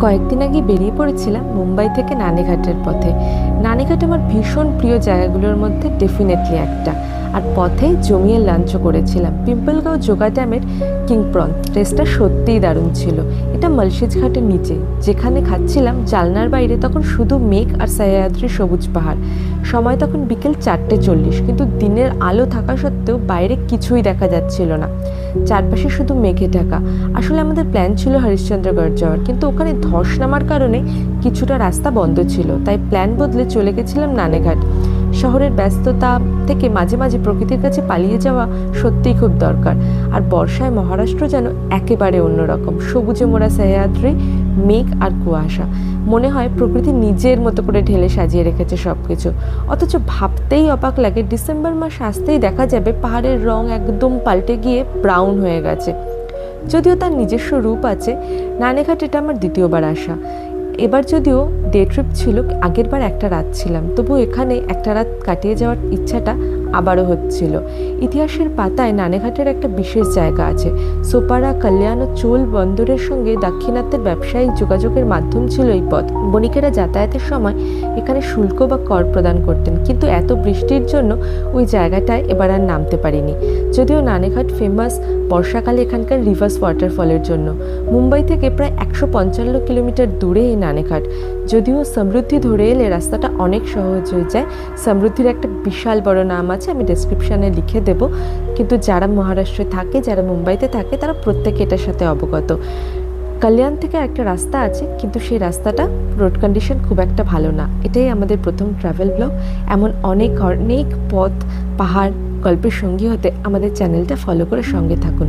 কয়েকদিন আগে বেরিয়ে পড়েছিলাম মুম্বাই থেকে নানেঘাটের পথে। নানেঘাট আমার ভীষণ প্রিয় জায়গাগুলোর মধ্যে ডেফিনেটলি একটা। আর পথে জমিয়ে লাঞ্চও করেছিলাম পিম্পলগাঁও যোগা ড্যামের কিং প্রন। টেস্টটা সত্যিই দারুণ ছিল। এটা মলসিজ ঘাটের নিচে। যেখানে খাচ্ছিলাম জালনার বাইরে তখন শুধু মেঘ আর সহ্যাদ্রি সবুজ পাহাড়। সময় তখন বিকেল 4:40, কিন্তু দিনের আলো থাকা সত্ত্বেও বাইরে কিছুই দেখা যাচ্ছিল না। চারপাশে শুধু মেঘে ঢাকা। আসলে আমাদের প্ল্যান ছিল হরিশ্চন্দ্রগড় যাওয়ার, কিন্তু ওখানে ধস নামার কারণে কিছুটা রাস্তা বন্ধ ছিল, তাই প্ল্যান বদলে চলে গেছিলাম নানেঘাট। শহরের ব্যস্ততা থেকে মাঝে মাঝে প্রকৃতির কাছে পালিয়ে যাওয়া সত্যিই খুব দরকার। আর বর্ষায় মহারাষ্ট্র যেন একেবারে অন্যরকম। সবুজে মোড়া সহ্যাদ্রি, মেঘ আর কুয়াশা। মনে হয় প্রকৃতি নিজের মতো করে ঢেলে সাজিয়ে রেখেছে সব কিছু। অথচ ভাবতেই অবাক লাগে, ডিসেম্বর মাস আসতেই দেখা যাবে পাহাড়ের রং একদম পাল্টে গিয়ে ব্রাউন হয়ে গেছে। যদিও তার নিজস্ব রূপ আছে। নানেঘাট এটা আমার দ্বিতীয়বার আসা। এবার যদিও ডে ট্রিপ ছিল, আগেরবার একটা রাত ছিলাম, তবু এখানে একটা রাত কাটিয়ে যাওয়ার ইচ্ছাটা আবারও হচ্ছিল। ইতিহাসের পাতায় নানেঘাটের একটা বিশেষ জায়গা আছে। সোপারা, কল্যাণ ও চোল বন্দরের সঙ্গে দাক্ষিণাত্যের ব্যবসায়িক যোগাযোগের মাধ্যম ছিল এই পথ। বণিকেরা যাতায়াতের সময় এখানে শুল্ক বা কর প্রদান করতেন, কিন্তু এত বৃষ্টির জন্য ওই জায়গাটায় এবার আর নামতে পারিনি। যদিও নানেঘাট ফেমাস বর্ষাকালে এখানকার রিভার্স ওয়াটারফলের জন্য। মুম্বাই থেকে প্রায় 155 কিলোমিটার দূরে এই নানেঘাট। যদিও সমৃদ্ধি ধরে এলে রাস্তাটা অনেক সহজ হয়ে যায়। সমৃদ্ধির একটা বিশাল বড় নাম আছে, আমি ডেসক্রিপশানে লিখে দেব। কিন্তু যারা মহারাষ্ট্রে থাকে, যারা মুম্বাইতে থাকে, তারা প্রত্যেকে এটার সাথে অবগত। কল্যাণ থেকে একটা রাস্তা আছে, কিন্তু সেই রাস্তাটা রোড কন্ডিশন খুব একটা ভালো না। এটাই আমাদের প্রথম ট্রাভেল ব্লগ। এমন অনেক অনেক পথ, পাহাড়, গল্পের সঙ্গী হতে আমাদের চ্যানেলটা ফলো করে সঙ্গে থাকুন।